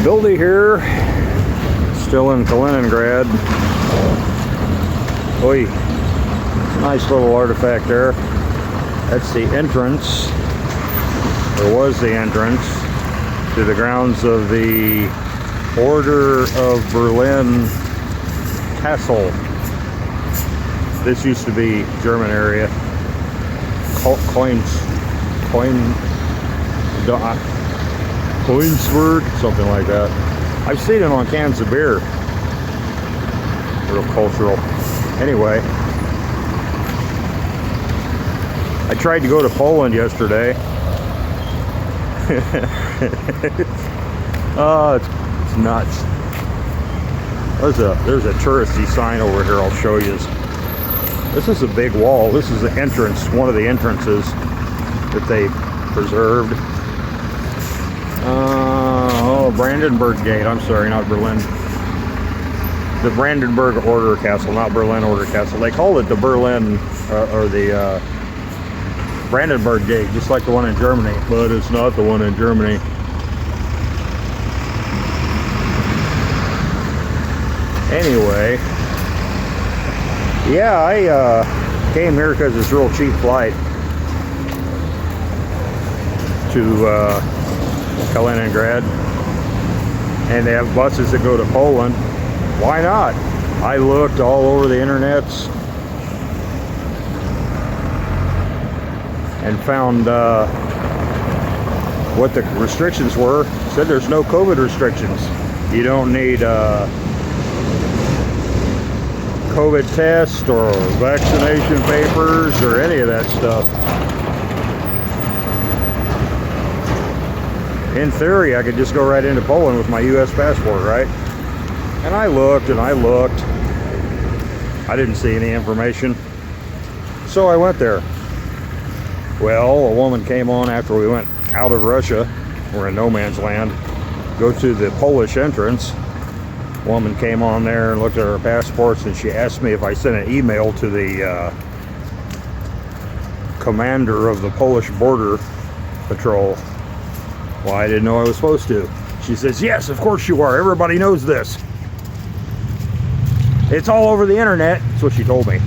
Buildy here, still in Kaliningrad. Oi, nice little artifact there. That's the entrance, or was the entrance, to the grounds of the Order of Berlin Castle. This used to be German area. Koinsberg, something like that. I've seen it on cans of beer. Real cultural. Anyway, I tried to go to Poland yesterday. Oh, it's nuts. There's a touristy sign over here. I'll show you. This is a big wall. This is the entrance, one of the entrances that they preserved. Oh, Brandenburg Gate. I'm sorry, not Berlin. The Brandenburg Order Castle, not Berlin Order Castle. They call it the Berlin or the Brandenburg Gate, just like the one in Germany, but it's not the one in Germany. Anyway, yeah, I came here because it's a real cheap flight to Kaliningrad, and they have buses that go to Poland. Why not? I looked all over the internets and found what the restrictions were. It said there's no COVID restrictions. You don't need COVID test or vaccination papers or any of that stuff. In theory, I could just go right into Poland with my U.S. passport, right? And I looked and I looked. I didn't see any information. So I went there. Well, a woman came on after we went out of Russia. We're in no man's land. Go to the Polish entrance. Woman came on there and looked at our passports, and she asked me if I sent an email to the commander of the Polish border patrol. Well, I didn't know I was supposed to. She says, yes, of course you are. Everybody knows this. It's all over the internet. That's what she told me.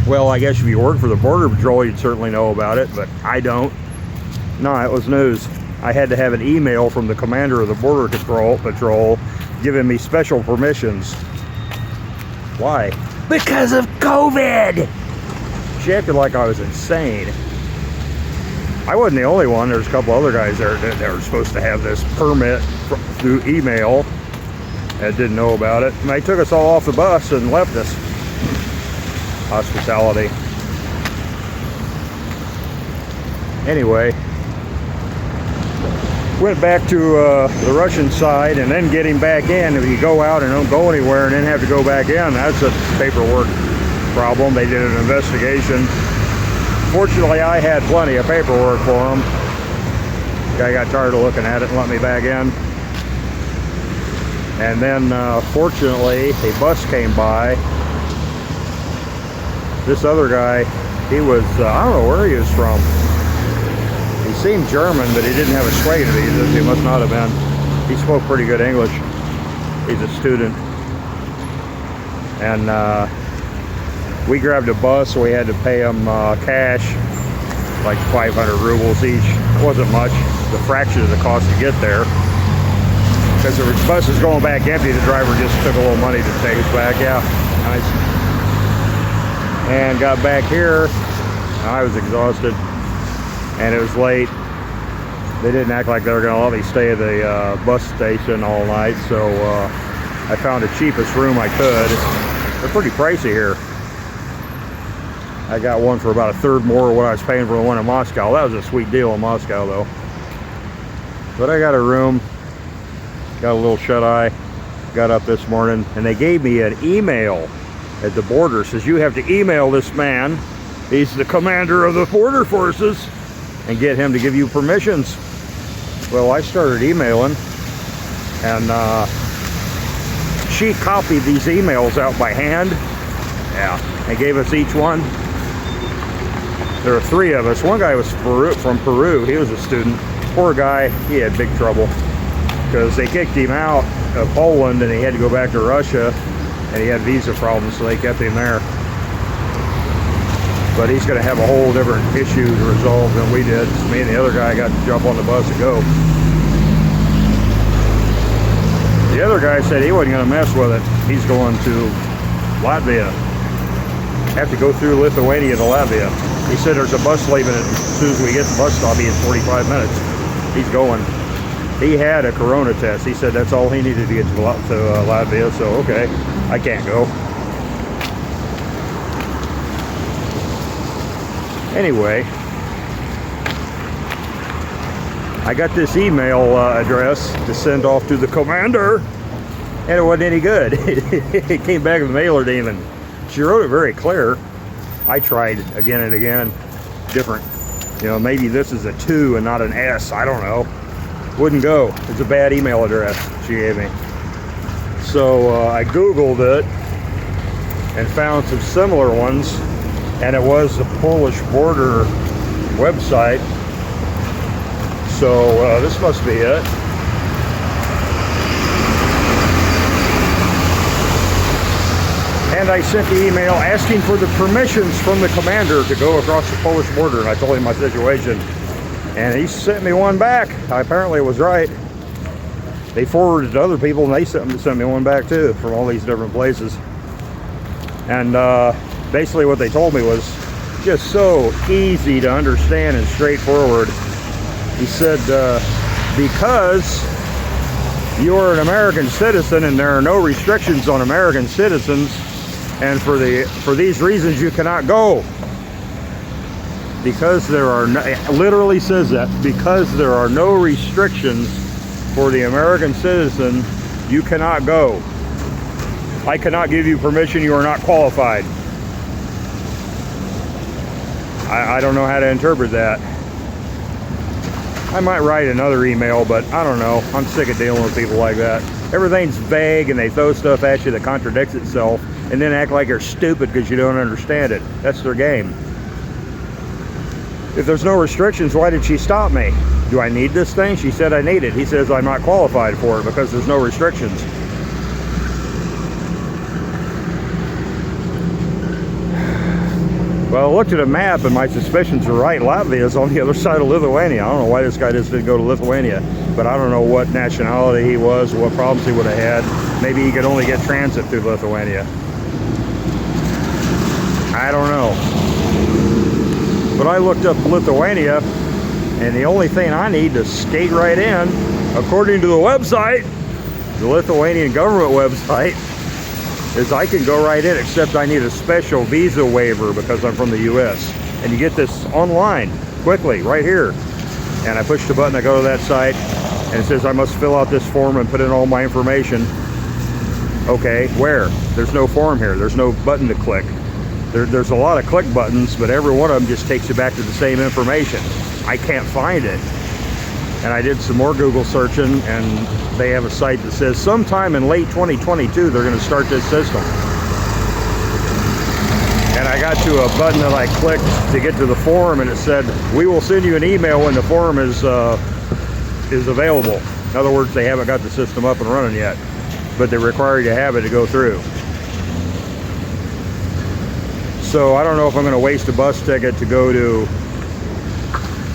Well, I guess if you work for the border patrol, you'd certainly know about it, but I don't. No, it was news. I had to have an email from the commander of the border patrol giving me special permissions. Why? Because of COVID! She acted like I was insane. I wasn't the only one. There's a couple other guys there that were supposed to have this permit through email that didn't know about it. And they took us all off the bus and left us. Hospitality. Anyway, went back to the Russian side, and then getting back in, if you go out and don't go anywhere and then have to go back in, that's a paperwork problem. They did an investigation. Fortunately, I had plenty of paperwork for them. Guy got tired of looking at it and let me back in. And then fortunately, a bus came by. This other guy, he was, I don't know where he was from. He seemed German, but he didn't have a Schweigen visa. He must not have been. He spoke pretty good English. He's a student. And we grabbed a bus, so we had to pay him cash, like 500 rubles each. It wasn't much, the fraction of the cost to get there. Because the bus is going back empty, the driver just took a little money to take us back. Yeah, nice. And got back here, I was exhausted, and it was late. They didn't act like they were going to let me stay at the bus station all night, so I found the cheapest room I could. They're pretty pricey here. I got one for about a third more of what I was paying for the one in Moscow. That was a sweet deal in Moscow, though. But I got a room, got a little shut-eye, got up this morning, and they gave me an email at the border. It says, you have to email this man. He's the commander of the border forces, and get him to give you permissions. Well, I started emailing, and she copied these emails out by hand. Yeah, and gave us each one. There were 3 of us. One guy was from Peru. He was a student. Poor guy. He had big trouble. because they kicked him out of Poland and he had to go back to Russia, and he had visa problems, so they kept him there. But he's going to have a whole different issue to resolve than we did. Me and the other guy got to jump on the bus and go. The other guy said he wasn't going to mess with it. He's going to Latvia. Have to go through Lithuania to Latvia. He said there's a bus leaving as soon as we get the bus stop. He in 45 minutes. He's going. He had a corona test. He said that's all he needed to get to Latvia. So okay, I can't go. Anyway, I got this email address to send off to the commander, and it wasn't any good. It came back with a mailer demon. She wrote it very clear. I tried again and again, different. You know, maybe this is a 2 and not an S. I don't know. Wouldn't go. It's a bad email address she gave me. So I Googled it and found some similar ones. And it was the Polish border website. So this must be it. And I sent the email asking for the permissions from the commander to go across the Polish border. And I told him my situation. And he sent me one back. Apparently it was right. They forwarded to other people and they sent me one back too from all these different places. And basically what they told me was just so easy to understand and straightforward. He said, because you're an American citizen and there are no restrictions on American citizens, and for these reasons you cannot go. Because there are no, it literally says that, because there are no restrictions for the American citizen, you cannot go. I cannot give you permission, you are not qualified. I don't know how to interpret that. I might write another email, but I don't know. I'm sick of dealing with people like that. Everything's vague and they throw stuff at you that contradicts itself and then act like you're stupid because you don't understand it. That's their game. If there's no restrictions, why did she stop me? Do I need this thing? She said I need it. He says I'm not qualified for it because there's no restrictions. Well, I looked at a map and my suspicions are right. Latvia is on the other side of Lithuania. I don't know why this guy just didn't go to Lithuania, but I don't know what nationality he was, what problems he would have had. Maybe he could only get transit through Lithuania. I don't know. But I looked up Lithuania, and the only thing I need to skate right in, according to the website, the Lithuanian government website, is I can go right in, except I need a special visa waiver because I'm from the US. And you get this online, quickly, right here. And I push the button, I go to that site, and it says I must fill out this form and put in all my information. Okay, where? There's no form here, there's no button to click. There's a lot of click buttons, but every one of them just takes you back to the same information. I can't find it. And I did some more Google searching, and they have a site that says sometime in late 2022 they're going to start this system. And I got to a button that I clicked to get to the form, and it said, we will send you an email when the form is available. In other words, they haven't got the system up and running yet, but they require you to have it to go through. So I don't know if I'm going to waste a bus ticket to go to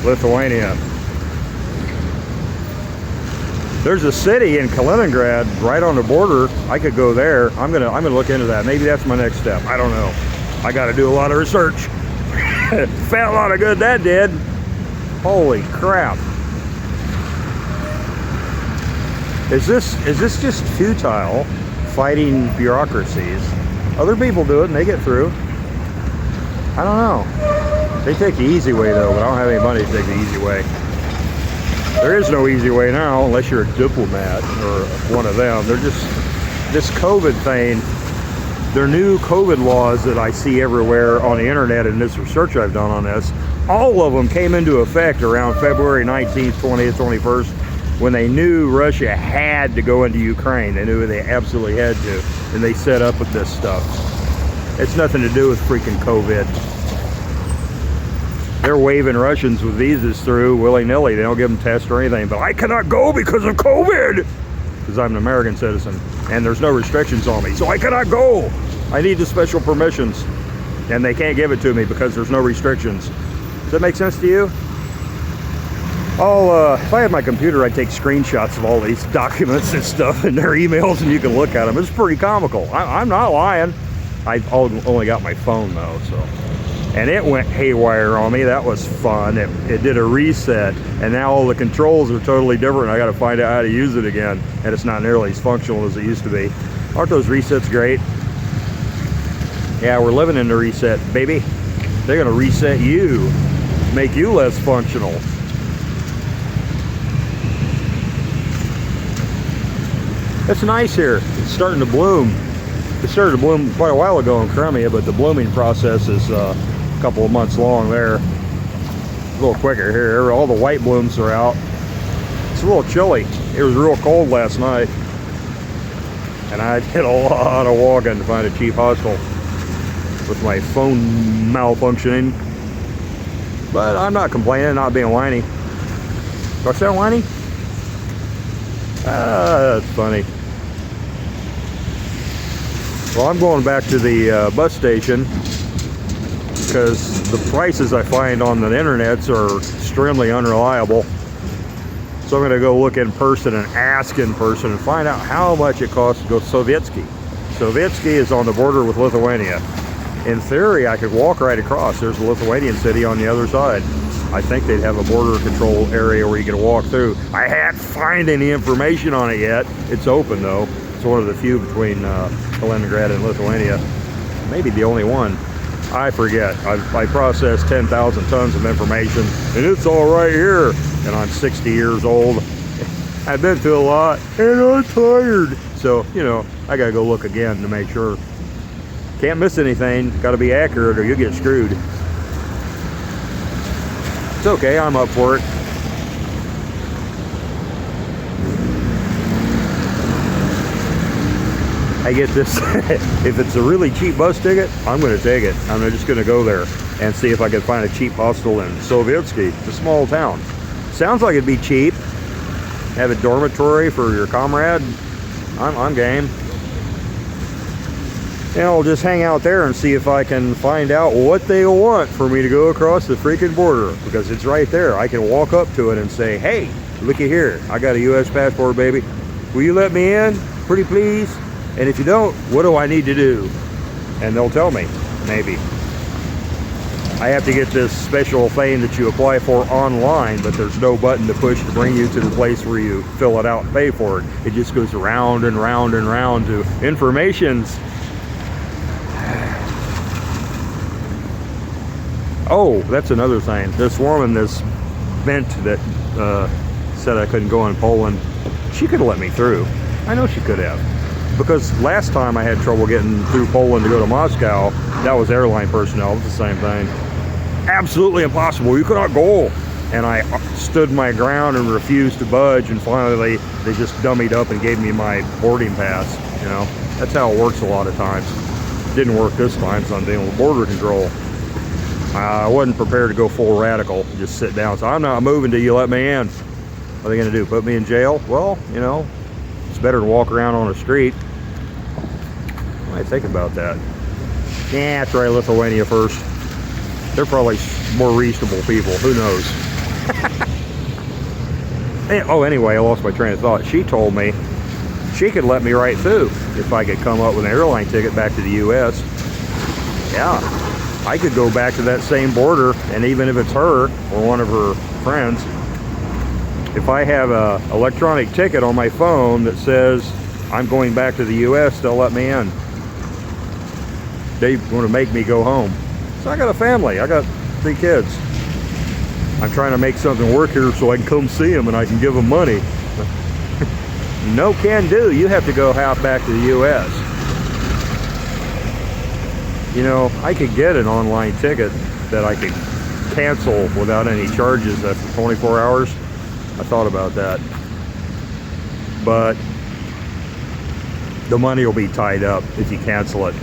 Lithuania. There's a city in Kaliningrad right on the border. I could go there. I'm gonna look into that. Maybe that's my next step. I don't know. I got to do a lot of research. Fat lot of good that did. Holy crap! Is this just futile fighting bureaucracies? Other people do it and they get through. I don't know. They take the easy way though, but I don't have any money to take the easy way. There is no easy way now unless you're a diplomat or one of them. They're just, this COVID thing, their new COVID laws that I see everywhere on the internet and this research I've done on this, all of them came into effect around February 19th, 20th, 21st, when they knew Russia had to go into Ukraine. They knew they absolutely had to, and they set up with this stuff. It's nothing to do with freaking COVID. They're waving Russians with visas through willy-nilly. They don't give them tests or anything. But I cannot go because of COVID, because I'm an American citizen and there's no restrictions on me, so I cannot go. I need the special permissions, and they can't give it to me because there's no restrictions. Does that make sense to you? If I had my computer, I'd take screenshots of all these documents and stuff and their emails, and you can look at them. It's pretty comical. I'm not lying. I've only got my phone though, so. And it went haywire on me. That was fun. It did a reset, and now all the controls are totally different. I got to find out how to use it again, and it's not nearly as functional as it used to be. Aren't those resets great? Yeah, we're living in the reset, baby. They're gonna reset you, make you less functional. It's nice here. It's starting to bloom. It started to bloom quite a while ago in Crimea, but the blooming process is a couple of months long there. A little quicker here. All the white blooms are out. It's a little chilly. It was real cold last night, and I did a lot of walking to find a cheap hostel with my phone malfunctioning. But I'm not complaining, not being whiny. Do I sound whiny? That's funny. Well, I'm going back to the bus station because the prices I find on the internets are extremely unreliable. So I'm going to go look in person and ask in person and find out how much it costs to go to Sovietsky. Sovietsky is on the border with Lithuania. In theory, I could walk right across. There's a Lithuanian city on the other side. I think they'd have a border control area where you can walk through. I hadn't found any information on it yet. It's open though. It's one of the few between Kaliningrad and Lithuania. Maybe the only one. I forget. I processed 10,000 tons of information, and it's all right here. And I'm 60 years old. I've been through a lot, and I'm tired. So, you know, I gotta go look again to make sure. Can't miss anything. Gotta be accurate or you'll get screwed. It's okay, I'm up for it. I get this. If it's a really cheap bus ticket, I'm going to take it. I'm just going to go there and see if I can find a cheap hostel in Sovietsky. It's a small town. Sounds like it'd be cheap. Have a dormitory for your comrade. I'm game. And I'll just hang out there and see if I can find out what they want for me to go across the freaking border, because it's right there. I can walk up to it and say, hey, looky here, I got a U.S. passport, baby. Will you let me in? Pretty please? And if you don't, what do I need to do? And they'll tell me, maybe. I have to get this special thing that you apply for online, but there's no button to push to bring you to the place where you fill it out and pay for it. It just goes round and round and round to informations. Oh, that's another thing. This woman, this vent that said I couldn't go in Poland, she could have let me through. I know she could have. Because last time I had trouble getting through Poland to go to Moscow, that was airline personnel. It's the same thing. Absolutely impossible. You cannot go. And I stood my ground and refused to budge, and finally they just dummied up and gave me my boarding pass. You know, that's how it works a lot of times. Didn't work this time, so I'm dealing with border control. I wasn't prepared to go full radical, just sit down. So I'm not moving till you let me in. What are they going to do? Put me in jail? Well, you know, it's better to walk around on the street. I might think about that. Yeah, try Lithuania first. They're probably more reasonable people. Who knows? Oh, anyway, I lost my train of thought. She told me she could let me right through if I could come up with an airline ticket back to the U.S. Yeah. I could go back to that same border, and even if it's her or one of her friends, if I have an electronic ticket on my phone that says I'm going back to the U.S., they'll let me in. They want to make me go home. So I got a family. I got 3 kids. I'm trying to make something work here so I can come see them and I can give them money. No can do. You have to go half back to the U.S. You know, I could get an online ticket that I could cancel without any charges after 24 hours. I thought about that. But the money will be tied up if you cancel it.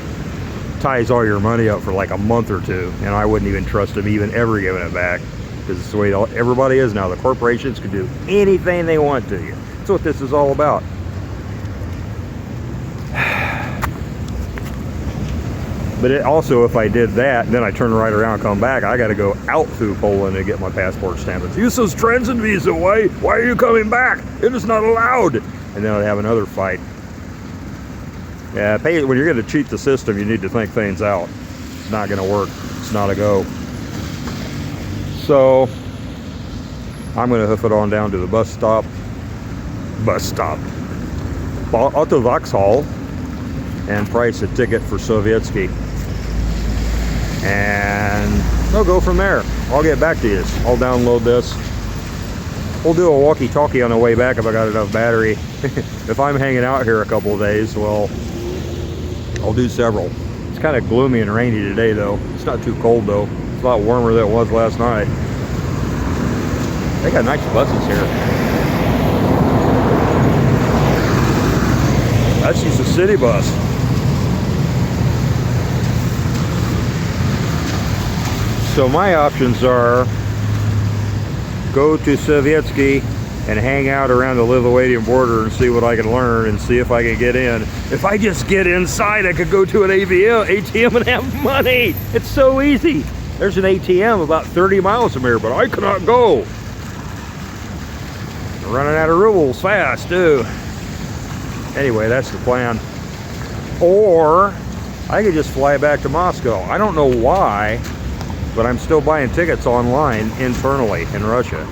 ties all your money up for like a month or two, and I wouldn't even trust them even ever giving it back, because it's the way everybody is now. The corporations can do anything they want to you. That's what this is all about. But it also, if I did that, then I turn right around and come back, I got to go out through Poland to get my passport stamped. Use this transit visa. Why are you coming back? It is not allowed. And then I'd have another fight. Yeah, when you're going to cheat the system, you need to think things out. It's not going to work. It's not a go. So I'm going to hoof it on down to the bus stop. Auto Vauxhall, and price a ticket for Sovietsky. And we'll go from there. I'll get back to you. I'll download this. We'll do a walkie-talkie on the way back if I got enough battery. If I'm hanging out here a couple of days, well, I'll do several. It's kind of gloomy and rainy today, though. It's not too cold, though. It's a lot warmer than it was last night. They got nice buses here. That's just a city bus. So my options are go to Sovietsky and hang out around the Lithuanian border and see what I can learn and see if I can get in. If I just get inside, I could go to an ATM and have money. It's so easy. There's an ATM about 30 miles from here, but I cannot go. I'm running out of rubles fast, too. Anyway, that's the plan. Or I could just fly back to Moscow. I don't know why, but I'm still buying tickets online internally in Russia,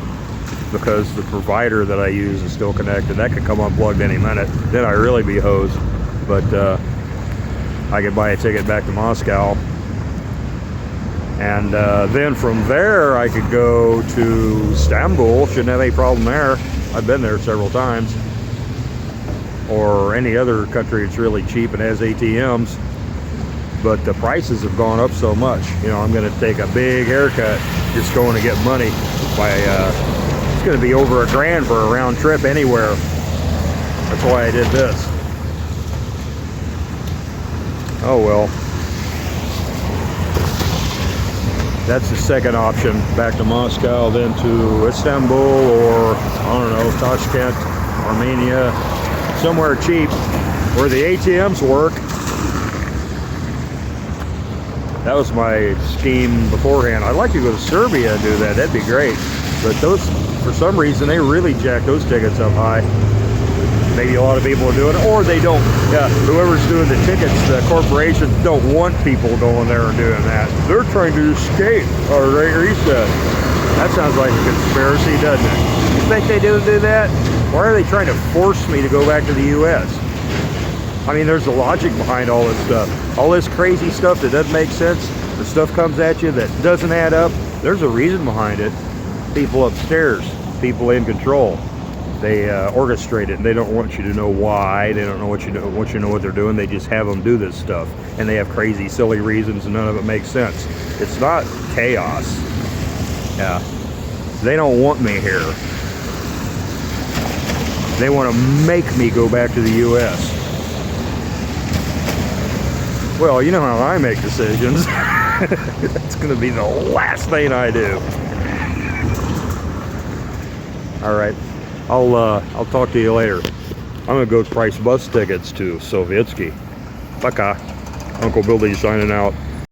because the provider that I use is still connected. That could come unplugged any minute. Then I'd really be hosed. But I could buy a ticket back to Moscow. And then from there, I could go to Istanbul. Shouldn't have any problem there. I've been there several times. Or any other country that's really cheap and has ATMs. But the prices have gone up so much. You know, I'm going to take a big haircut just going to get money. It's going to be over $1,000 for a round trip anywhere. That's why I did this. Oh well. That's the second option. Back to Moscow, then to Istanbul, or I don't know, Tashkent, Armenia, somewhere cheap where the ATMs work. That was my scheme beforehand. I'd like to go to Serbia and do that. That'd be great. But those, for some reason, they really jack those tickets up high. Maybe a lot of people are doing it, or they don't. Yeah, whoever's doing the tickets, the corporations don't want people going there and doing that. They're trying to escape or reset. That sounds like a conspiracy, doesn't it? You think they do that? Why are they trying to force me to go back to the U.S.? I mean, there's a logic behind all this stuff. All this crazy stuff that doesn't make sense, the stuff comes at you that doesn't add up, there's a reason behind it. People upstairs, people in control, they orchestrate it, and they don't want you to know why. They don't want you to know what they're doing. They just have them do this stuff, and they have crazy, silly reasons, and none of it makes sense. It's not chaos. Yeah, they don't want me here. They want to make me go back to the U.S. Well, you know how I make decisions. That's going to be the last thing I do. All right, I'll talk to you later. I'm going to go price bus tickets to Sovietsky. Пока. Uncle Buildy signing out.